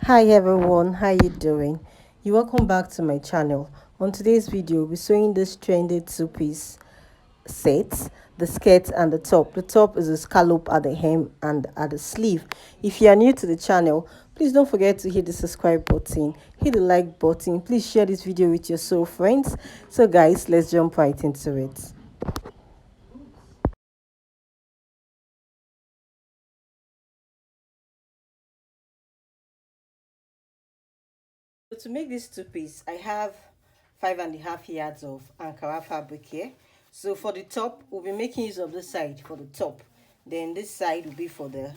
Hi everyone, how you doing? You welcome back to my channel. On today's video, we're sewing this trendy two-piece set, the skirt and the top. The top is a scallop at the hem and at the sleeve. If you are new to the channel, please don't forget to hit the subscribe button, hit the like button. Please share this video with your soul friends. So guys, let's jump right into it. So to make this two-piece, I have 5.5 yards of Ankara fabric here. So for the top, we'll be making use of this side for the top. Then this side will be for the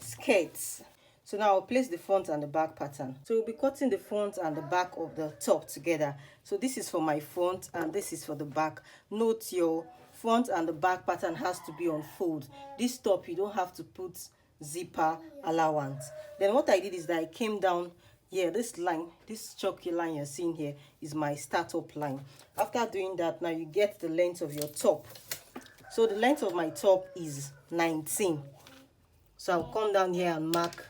skirts. So now I'll place the front and the back pattern. So we'll be cutting the front and the back of the top together. So this is for my front and this is for the back. Note your front and the back pattern has to be on fold. This top, you don't have to put zipper allowance. Then what I did is that I came down here. This line, this chalky line you're seeing here is my startup line. After doing that, now you get the length of your top. So the length of my top is 19. So I'll come down here and mark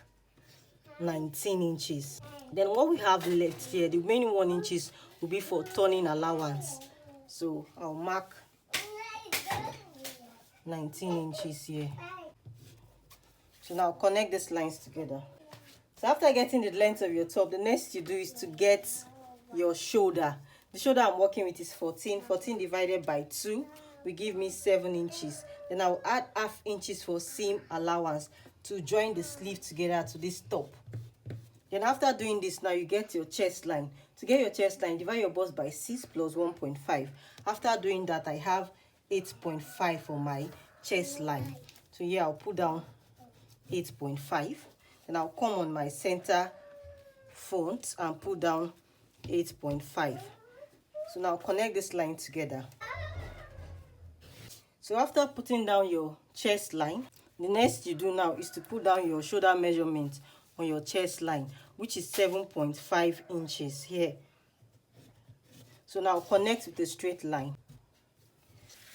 19 inches. Then what we have left here, the remaining 1 inches will be for turning allowance. So I'll mark 19 inches here. So now connect these lines together. So after getting the length of your top, the next you do is to get your shoulder. The shoulder I'm working with is 14. 14 divided by 2 will give me 7 inches. Then I'll add half inches for seam allowance to join the sleeve together to this top. Then after doing this, now you get your chest line. To get your chest line, divide your bust by 6 plus 1.5. After doing that, I have 8.5 for my chest line. So here I'll put down 8.5. Then I'll come on my center front and put down 8.5. So now connect this line together. So after putting down your chest line, the next you do now is to put down your shoulder measurement on your chest line, which is 7.5 inches here. So now connect with a straight line.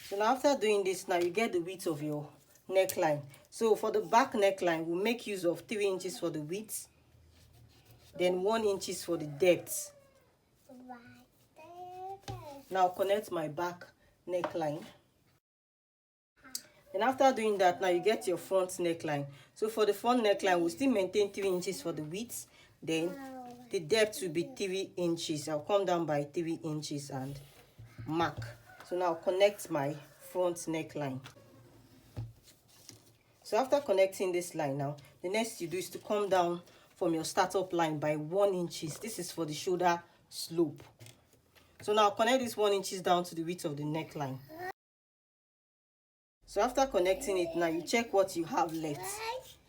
So now after doing this, now you get the width of your neckline. So for the back neckline, we'll make use of 3 inches for the width, then 1 inch for the depth. Now connect my back neckline. And after doing that, now you get your front neckline. So for the front neckline, we'll still maintain 3 inches for the width, then the depth will be 3 inches. I'll come down by 3 inches and mark. So now connect my front neckline. So after connecting this line now, the next you do is to come down from your startup line by 1 inches. This is for the shoulder slope. So now connect this 1 inches down to the width of the neckline. So after connecting it, now you check what you have left.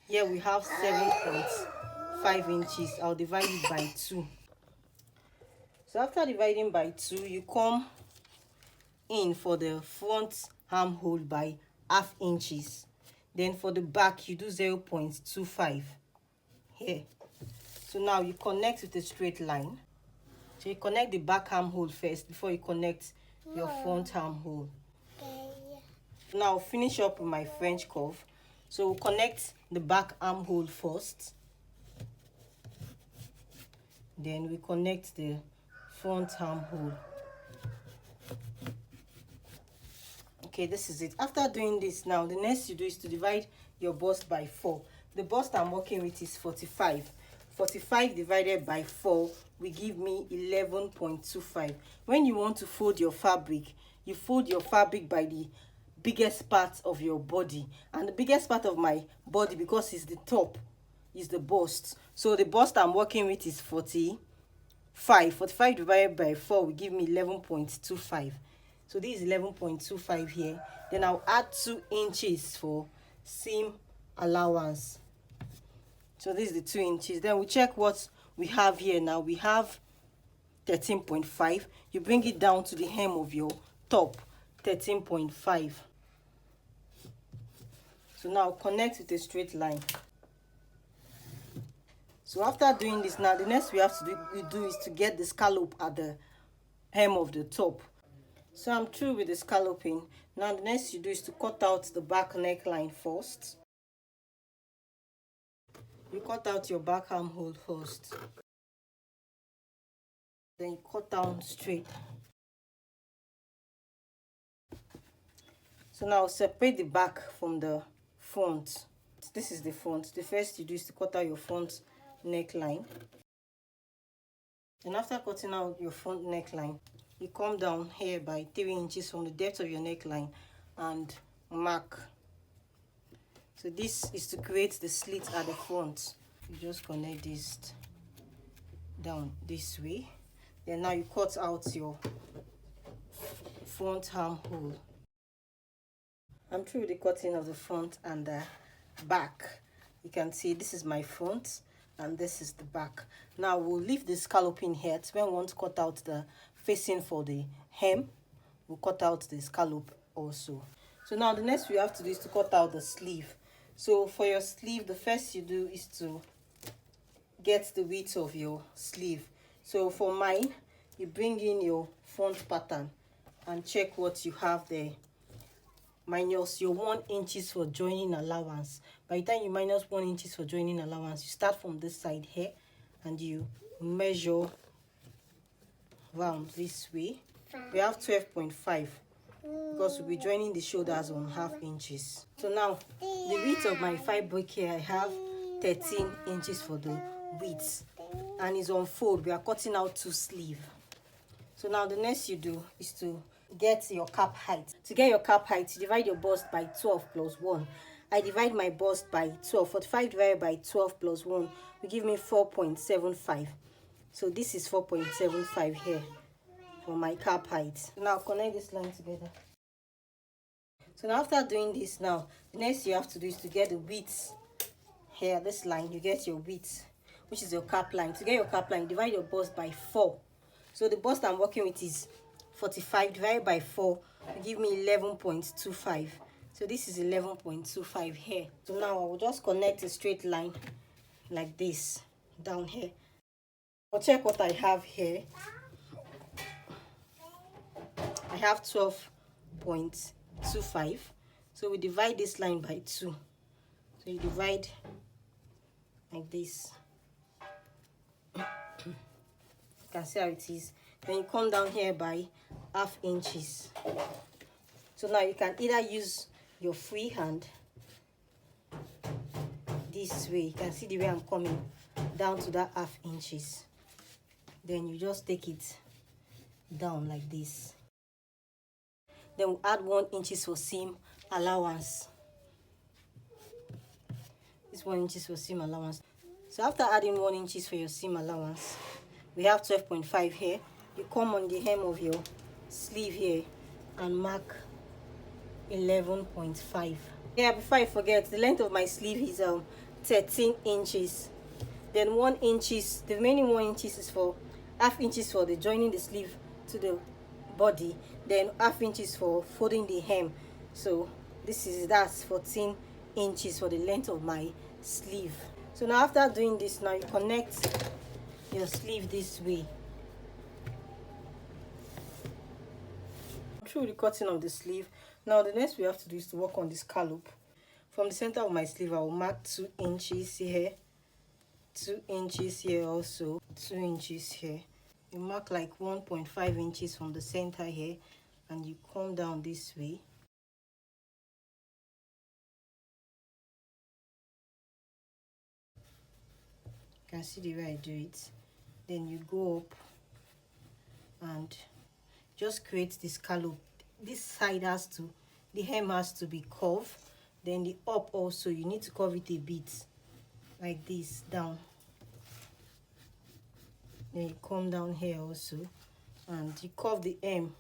Here we have 7.5 inches. I'll divide it by 2. So after dividing by 2, you come in for the front armhole by half inches. Then for the back, you do 0.25 here. So now you connect with a straight line. So you connect the back armhole first before you connect your front armhole. Now finish up with my French curve. So we'll connect the back armhole first. Then we connect the front armhole. Okay, this is it. After doing this now, the next you do is to divide your bust by 4. The bust I'm working with is 45. 45 divided by 4 will give me 11.25. When you want to fold your fabric, you fold your fabric by the biggest part of your body. And the biggest part of my body, because it's the top, is the bust. So the bust I'm working with is 45. 45 divided by 4 will give me 11.25. So this is 11.25 here. Then I'll add 2 inches for seam allowance. So this is the 2 inches. Then we check what we have here now. We have 13.5. You bring it down to the hem of your top, 13.5. So now connect with a straight line. So after doing this now, the next we have to do is to get the scallop at the hem of the top. So I'm through with the scalloping. Now the next you do is to cut out the back neckline first. You cut out your back armhole first, then you cut down straight. So now separate the back from the front. This is the front. The first you do is to cut out your front neckline. And after cutting out your front neckline, you come down here by 3 inches from the depth of your neckline and mark. So this is to create the slit at the front. You just connect this down this way. Then now you cut out your front armhole. I'm through the cutting of the front and the back. You can see this is my front and this is the back. Now we'll leave the scalloping here. When we want to cut out the facing for the hem, we'll cut out the scallop also. So now the next we have to do is to cut out the sleeve. So for your sleeve, the first you do is to get the width of your sleeve. So for mine, you bring in your front pattern and check what you have there, minus your 1 inches for joining allowance. By the time you minus 1 inches for joining allowance, you start from this side here and you measure round this way. We have 12.5 because we'll be joining the shoulders on 1/2 inches. So now the width of my fabric here, I have 13 inches for the width, and it's on fold. We are cutting out 2 sleeves. So now the next you do is to get your cap height. To get your cap height, you divide your bust by 12 plus 1. I divide my bust by 12. 45 divided by 12 plus 1 will give me 4.75. So this is 4.75 here for my cap height. Now connect this line together. So now after doing this, now the next you have to do is to get the width here. This line, you get your width, which is your cap line. To get your cap line, divide your bust by 4. So the bust I'm working with is 45 divided by 4 will give me 11.25. So this is 11.25 here. So now I will just connect a straight line like this down here. I'll check what I have here. I have 12.25. So we divide this line by 2. So you divide like this. You can see how it is. Then you come down here by 1/2 inches. So now you can either use your free hand this way. You can see the way I'm coming down to that 1/2 inches. Then you just take it down like this. Then we'll add 1 inches for seam allowance. This 1 inches for seam allowance. So after adding 1 inches for your seam allowance, we have 12.5 here. You come on the hem of your sleeve here and mark 11.5. Yeah, before I forget, the length of my sleeve is 13 inches. Then 1 inches, the remaining 1 inches is for 1/2 inches for the joining the sleeve to the body, then 1/2 inches for folding the hem. So that's 14 inches for the length of my sleeve. So now after doing this, now you connect your sleeve this way. Through the cutting of the sleeve, now the next we have to do is to work on the scallop. From the center of my sleeve, I will mark 2 inches here, 2 inches here, also 2 inches here. You mark like 1.5 inches from the center here and you come down this way. You can see the way I do it. Then you go up and just create the scallop. This side the hem has to be curved. Then the up also, you need to curve it a bit like this down. Then you come down here also and you curve the hem.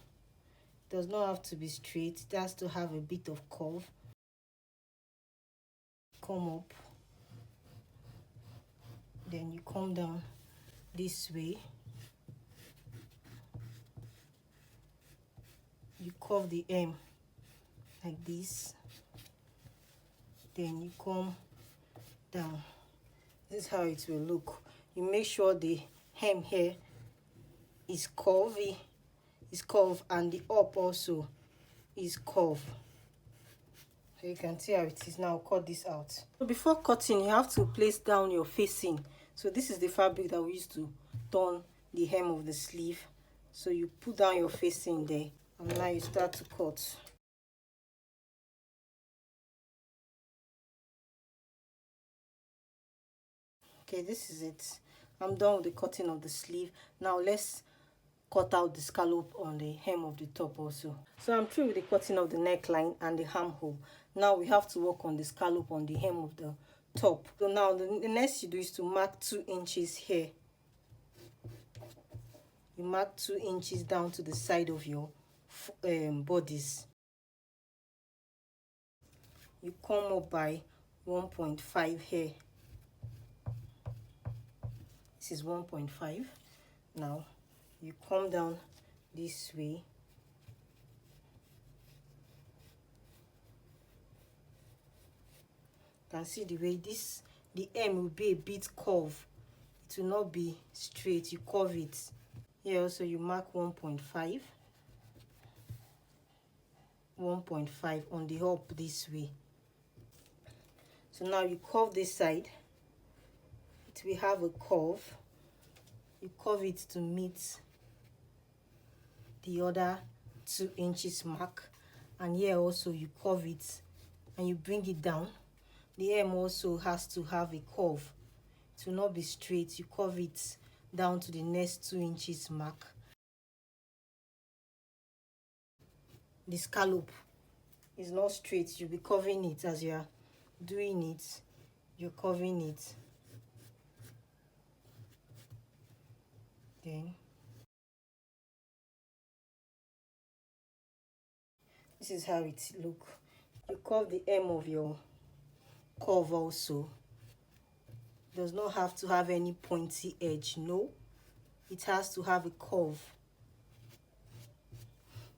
It does not have to be straight, it has to have a bit of curve. Come up, then you come down this way. You curve the hem like this, then you come down. This is how it will look. You make sure the hem here is curved, and the up also is curved. So you can see how it is now. Cut this out. So before cutting, you have to place down your facing. So this is the fabric that we used to turn the hem of the sleeve. So you put down your facing there, and now you start to cut. Okay, this is it. I'm done with the cutting of the sleeve. Now let's cut out the scallop on the hem of the top also. So I'm through with the cutting of the neckline and the armhole. Now we have to work on the scallop on the hem of the top. So now the next you do is to mark 2 inches here. You mark 2 inches down to the side of your bodies. You come up by 1.5 here. This is 1.5. Now you come down this way. You can see the way the hem will be a bit curved. It will not be straight. You curve it. Here also you mark 1.5. 1.5 on the up this way. So now you curve this side. It will have a curve. You curve it to meet the other 2 inches mark, and here also you curve it and you bring it down. The hem also has to have a curve. It will not be straight. You curve it down to the next 2 inches mark. The scallop is not straight. You'll be curving it as you are doing it. You're curving it. Then this is how it look. You curve the hem of your curve also. Does not have to have any pointy edge. No, it has to have a curve.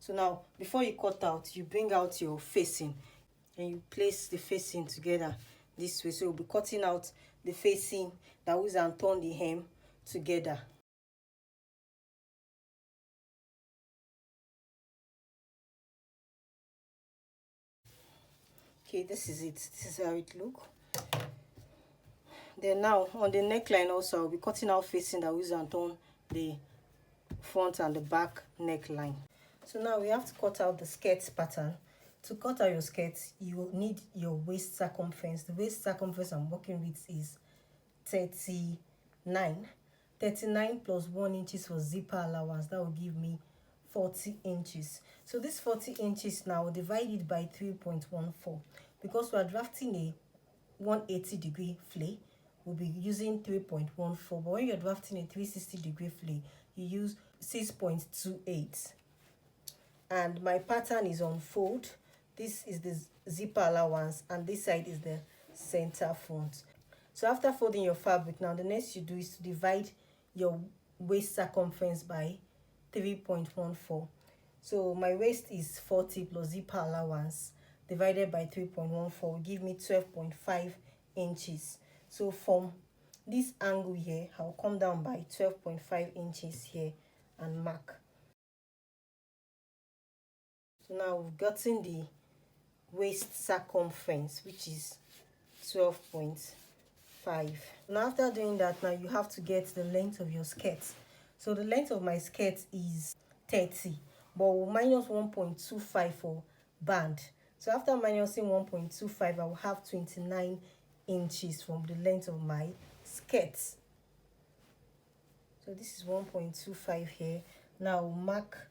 So now before you cut out, you bring out your facing and you place the facing together this way. So you'll be cutting out the facing that will and turn the hem together. Okay, this is it. This is how it look. Then now on the neckline also, I'll be cutting out facing that will and turn the front and the back neckline. So now we have to cut out the skirt pattern. To cut out your skirt, you will need your waist circumference. The waist circumference I'm working with is 39. 39 plus 1 inches for zipper allowance. That will give me 40 inches. So this 40 inches now, divide it by 3.14. Because we are drafting a 180-degree flay, we'll be using 3.14. But when you're drafting a 360-degree flay, you use 6.28. And my pattern is on fold. This is the zipper allowance and this side is the center front. So after folding your fabric, now the next you do is to divide your waist circumference by 3.14. So my waist is 40 plus zipper allowance divided by 3.14 will give me 12.5 inches. So from this angle here, I'll come down by 12.5 inches here and mark. So now we've gotten the waist circumference, which is 12.5. Now after doing that, now you have to get the length of your skirt. So the length of my skirt is 30, but we'll minus 1.25 for band. So after minusing 1.25, I will have 29 inches from the length of my skirt. So this is 1.25 here. Now I'll mark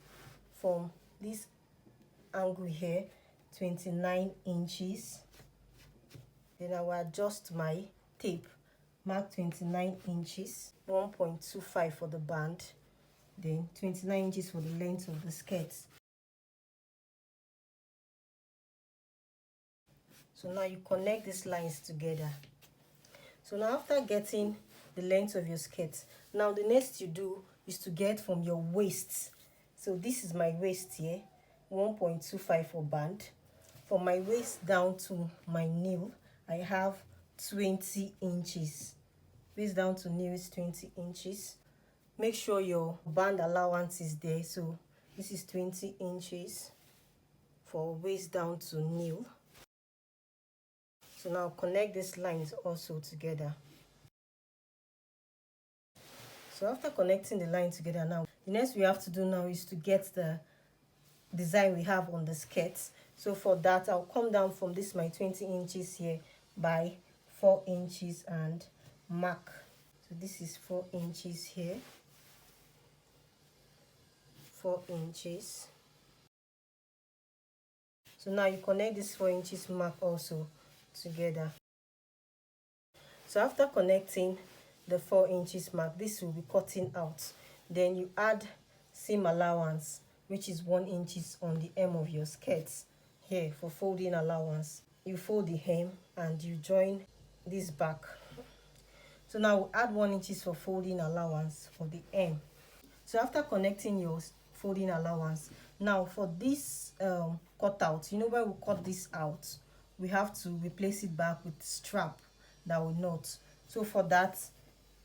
from this angle here 29 inches. Then I will adjust my tape, mark 29 inches, 1.25 for the band, then 29 inches for the length of the skirt. So now you connect these lines together. So now after getting the length of your skirt, now the next you do is to get from your waist. So this is my waist here, 1.25 for band. From my waist down to my nail, I have 20 inches. Waist down to nail is 20 inches. Make sure your band allowance is there. So this is 20 inches for waist down to nail. So now connect these lines also together. So after connecting the line together, now the next we have to do now is to get the design we have on the skirt. So for that, I'll come down from this my 20 inches here by 4 inches and mark. So this is 4 inches here, 4 inches. So now you connect this 4 inches mark also together. So after connecting the 4 inches mark, this will be cutting out. Then you add seam allowance, which is 1 inches on the hem of your skirt here for folding allowance. You fold the hem and you join this back. So now we'll add 1 inches for folding allowance for the hem. So after connecting your folding allowance, now for this cutout, you know where we cut this out, we have to replace it back with strap that will knot. So for that,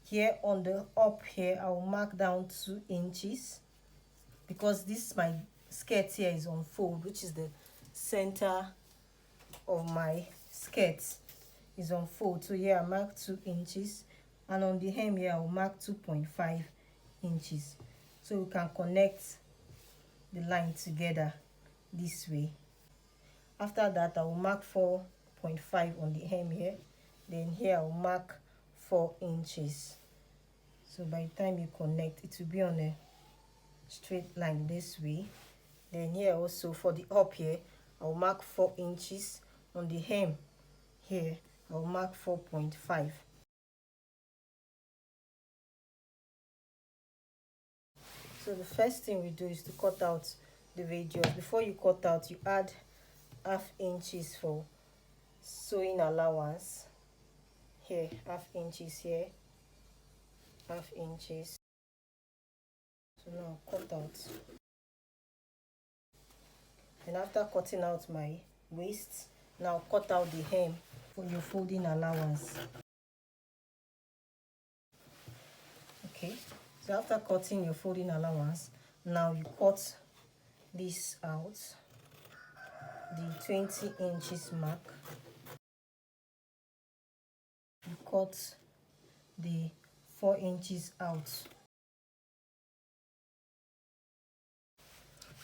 here on the up here, I will mark down 2 inches because this my skirt here is on fold, which is the center of my skirt is on fold. So here I mark 2 inches, and on the hem here I will mark 2.5 inches. So we can connect the line together this way. After that, I will mark 4.5 on the hem here. Then here I will mark 4 inches. So by the time you connect, it will be on a straight line this way. Then here also for the up here, I will mark 4 inches. On the hem here, I will mark 4.5. So the first thing we do is to cut out the radius. Before you cut out, you add half inches for sewing allowance. Here, half inches here, half inches. So now cut out. And after cutting out my waist, now cut out the hem for your folding allowance. Okay, so after cutting your folding allowance, now you cut this out, the 20 inches mark. You cut the 4 inches out.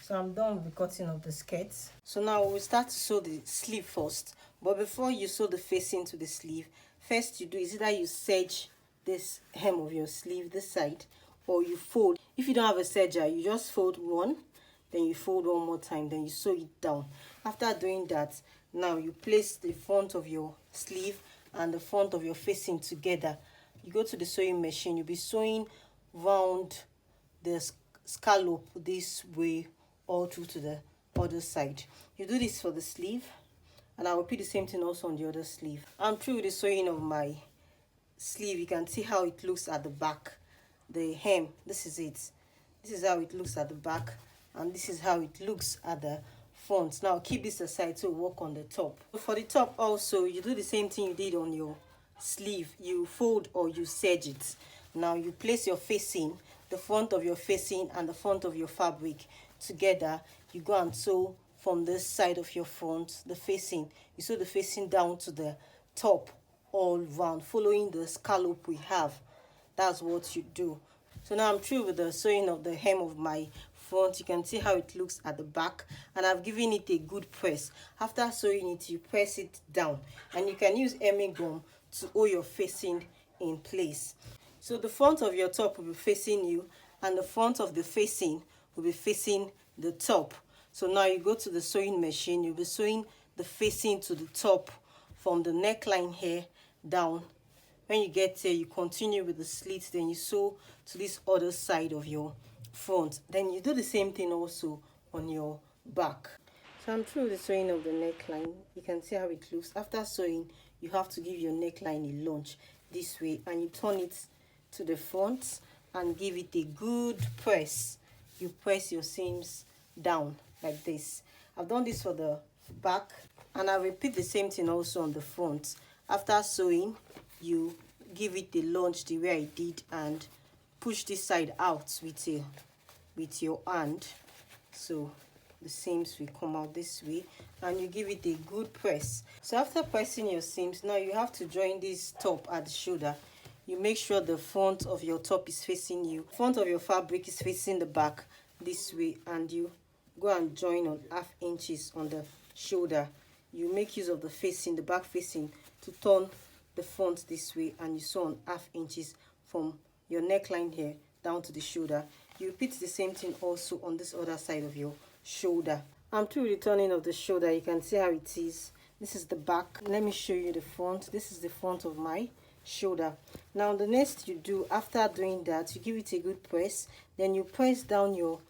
So I'm done with the cutting of the skirt. So now we'll start to sew the sleeve first. But before you sew the facing to the sleeve, first you do is either you serge this hem of your sleeve, this side, or you fold. If you don't have a serger, you just fold one, then you fold one more time, then you sew it down. After doing that, now you place the front of your sleeve and the front of your facing together. You go to the sewing machine, you'll be sewing round the scallop this way all through to the other side. You do this for the sleeve, and I will repeat the same thing also on the other sleeve. I'm through with the sewing of my sleeve. You can see how it looks at the back. The hem, this is it. This is how it looks at the back, and this is how it looks at the front. Now keep this aside to work on the top. For the top also, you do the same thing you did on your sleeve. You fold or you serge it. Now you place your facing, the front of your facing and the front of your fabric together. You go and sew from this side of your front, the facing. You sew the facing down to the top all round, following the scallop we have. That's what you do. So now I'm through with the sewing of the hem of my front. You can see how it looks at the back, and I've given it a good press. After sewing it, you press it down, and you can use hemming gum to hold your facing in place. So the front of your top will be facing you, and the front of the facing will be facing the top. So now you go to the sewing machine, you'll be sewing the facing to the top from the neckline here down. When you get here, you continue with the slits, then you sew to this other side of your front. Then you do the same thing also on your back. So I'm through the sewing of the neckline. You can see how it looks. After sewing, you have to give your neckline a lunge this way, and you turn it to the front and give it a good press. You press your seams down like this. I've done this for the back, and I repeat the same thing also on the front. After sewing, you give it a lunge the way I did and push this side out with your hand. So the seams will come out this way, and you give it a good press. So after pressing your seams, now you have to join this top at the shoulder. You make sure the front of your top is facing you, front of your fabric is facing the back this way, and you go and join on 1/2 inches on the shoulder. You make use of the facing, the back facing, to turn the front this way, and you sew on 1/2 inches from your neckline here down to the shoulder. You repeat the same thing also on this other side of your shoulder. I'm through the turning of the shoulder. You can see how it is. This is the back. Let me show you the front. This is the front of my shoulder. Now the next you do after doing that, you give it a good press, then you press down your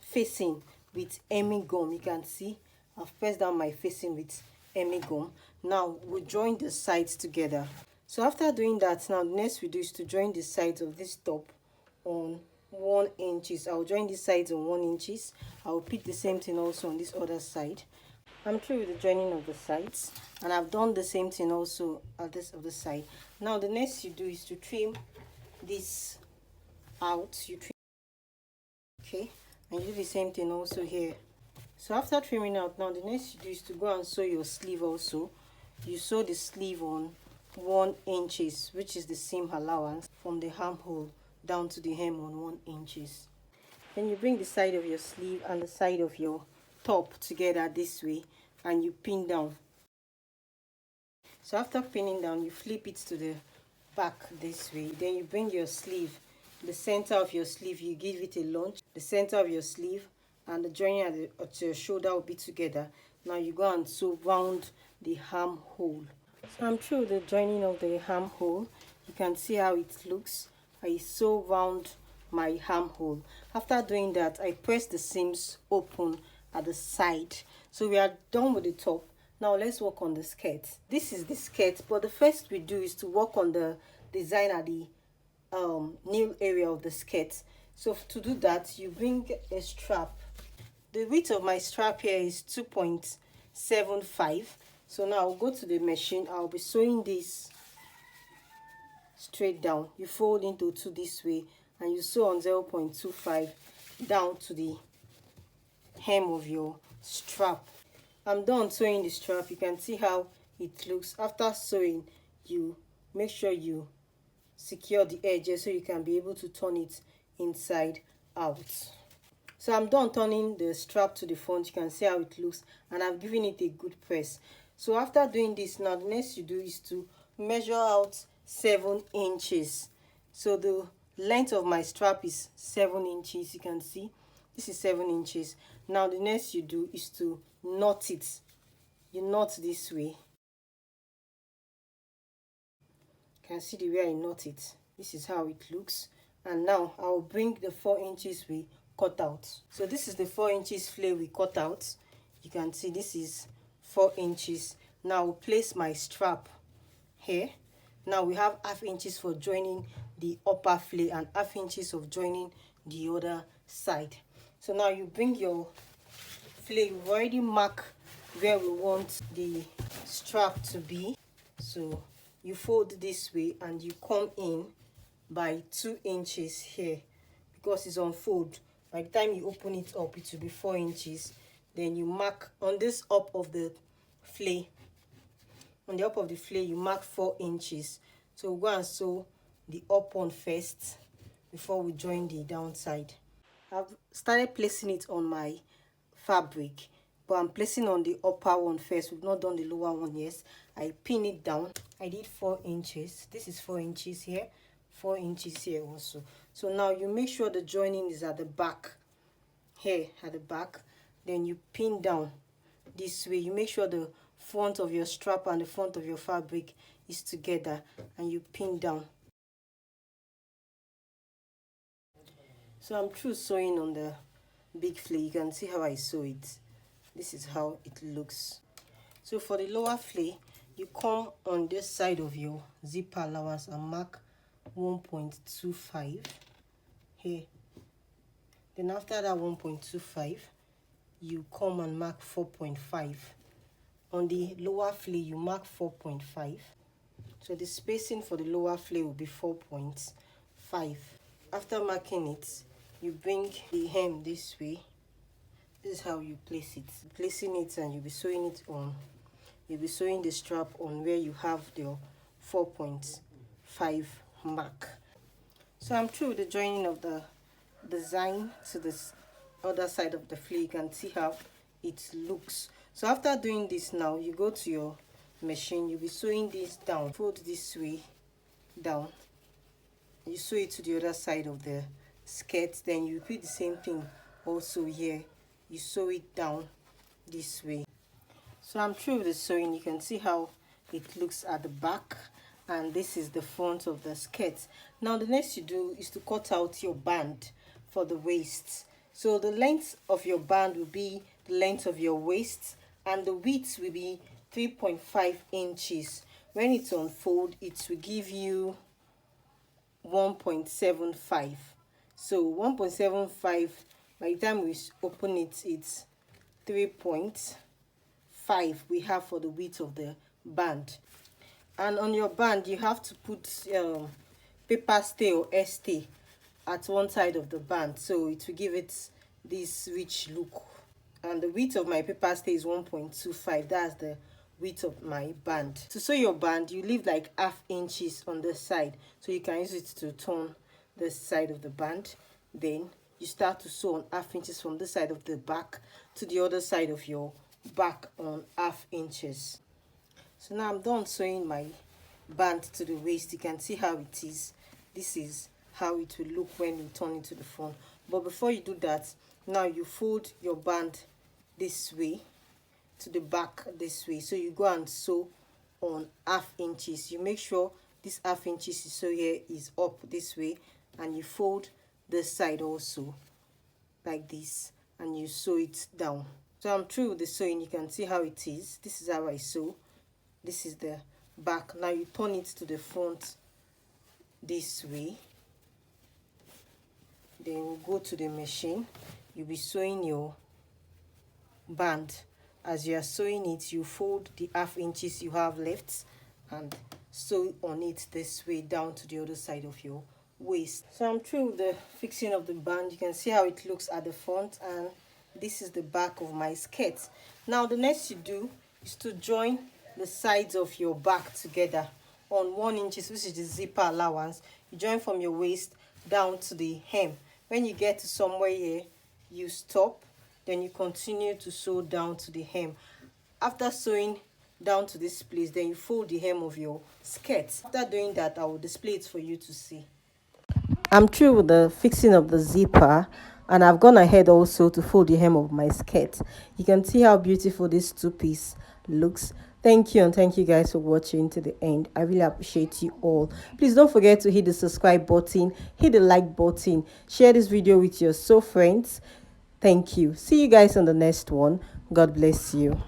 facing with hemming gum. You can see I've pressed down my facing with hemming gum. Now we'll join the sides together. So after doing that, now the next we do is to join the sides of this top on 1 inches. I'll join these sides on 1 inches. I'll repeat the same thing also on this other side. I'm through with the joining of the sides, and I've done the same thing also at this other side. Now the next you do is to trim this out. You trim, okay, and you do the same thing also here. So after trimming out, now the next you do is to go and sew your sleeve also. You sew the sleeve on 1 inches, which is the seam allowance from the armhole down to the hem on 1 inches. Then you bring the side of your sleeve and the side of your top together this way, and you pin down. So after pinning down, you flip it to the back this way. Then you bring your sleeve, the center of your sleeve, you give it a lunge. The center of your sleeve and the joining at your shoulder will be together. Now you go and sew round the armhole. So I'm through the joining of the armhole. You can see how it looks. I sew round my armhole. After doing that, I press the seams open at the side. So we are done with the top. Now let's work on the skirt. This is the skirt, but the first we do is to work on the design at the nail area of the skirt. So to do that, you bring a strap. The width of my strap here is 2.75. So now I'll go to the machine. I'll be sewing this straight down. You fold into 2 this way, and you sew on 0.25 down to the hem of your strap. I'm done sewing the strap. You can see how it looks. After sewing, you make sure you secure the edges so you can be able to turn it inside out. So I'm done turning the strap to the front. You can see how it looks, and I've given it a good press. So after doing this, now the next you do is to measure out 7 inches. So the length of my strap is 7 inches. You can see this is 7 inches. Now the next you do is to knot it. You knot this way. You can see the way I knot it. This is how it looks. And now I'll bring the 4 inches we cut out. So this is the 4 inches flare we cut out. You can see this is 4 inches. Now I'll place my strap here. Now we have 1/2 inches for joining the upper flare and 1/2 inches of joining the other side. So now you bring your flare. You've already marked where we want the strap to be. So you fold this way and you come in by 2 inches here, because it's on fold. By the time you open it up, it will be 4 inches. Then you mark on this up of the flare. On the up of the flare, you mark 4 inches. So we'll go and sew the up one first before we join the downside. I've started placing it on my fabric, but I'm placing on the upper one first. We've not done the lower one yet. I pin it down. I did 4 inches. This is 4 inches here, 4 inches here also. So now you make sure the joining is at the back, here at the back. Then you pin down this way. You make sure the front of your strap and the front of your fabric is together, and you pin down. So I'm through sewing on the big flare. You can see how I sew it. This is how it looks. So for the lower flare, you come on this side of your zipper allowance and mark 1.25 here. Then after that 1.25, you come and mark 4.5. On the lower flare, you mark 4.5. So the spacing for the lower flare will be 4.5. After marking it, you bring the hem this way This is how you place it. Placing it, and you'll be sewing it on. You'll be sewing the strap on where you have the 4.5 mark. So I'm through with the joining of the design to this other side of the flea. You can see how it looks. So after doing this, now you go to your machine. You'll be sewing this down. Fold this way down. You sew it to the other side of the skirt. Then you repeat the same thing also here. You sew it down this way. So I'm through with the sewing. You can see how it looks at the back, and this is the front of the skirt. Now the next you do is to cut out your band for the waist. So the length of your band will be the length of your waist, and the width will be 3.5 inches. When it's unfold, it will give you 1.75. So 1.75, by the time we open it, it's 3.5 we have for the width of the band. And on your band, you have to put paper stay or stay at one side of the band, so it will give it this rich look. And the width of my paper stay is 1.25. That's the width of my band. To sew your band, you leave like half inches on the side, so you can use it to turn the side of the band. Then you start to sew on half inches from this side of the back to the other side of your back on half inches. So now I'm done sewing my band to the waist. You can see how it is. This is how it will look when you turn it to the front. But before you do that, now you fold your band this way to the back this way. So you go and sew on half inches. You make sure this half inches you sew here is up this way, and you fold this side also like this, and you sew it down. So I'm through with the sewing. You can see how it is. This is how I sew. This is the back. Now you turn it to the front this way. Then you go to the machine. You'll be sewing your band. As you are sewing it, you fold the half inches you have left and sew on it this way down to the other side of your waist. So I'm through with the fixing of the band. You can see how it looks at the front, and this is the back of my skirt. Now the next you do is to join the sides of your back together on 1 inch, which is the zipper allowance. You join from your waist down to the hem. When you get to somewhere here, you stop, then you continue to sew down to the hem. After sewing down to this place, then you fold the hem of your skirt. After doing that, I will display it for you to see. I'm through with the fixing of the zipper, and I've gone ahead also to fold the hem of my skirt. You can see how beautiful this two-piece looks. Thank you, and thank you guys for watching to the end. I really appreciate you all. Please don't forget to hit the subscribe button, hit the like button, share this video with your friends. Thank you. See you guys on the next one. God bless you.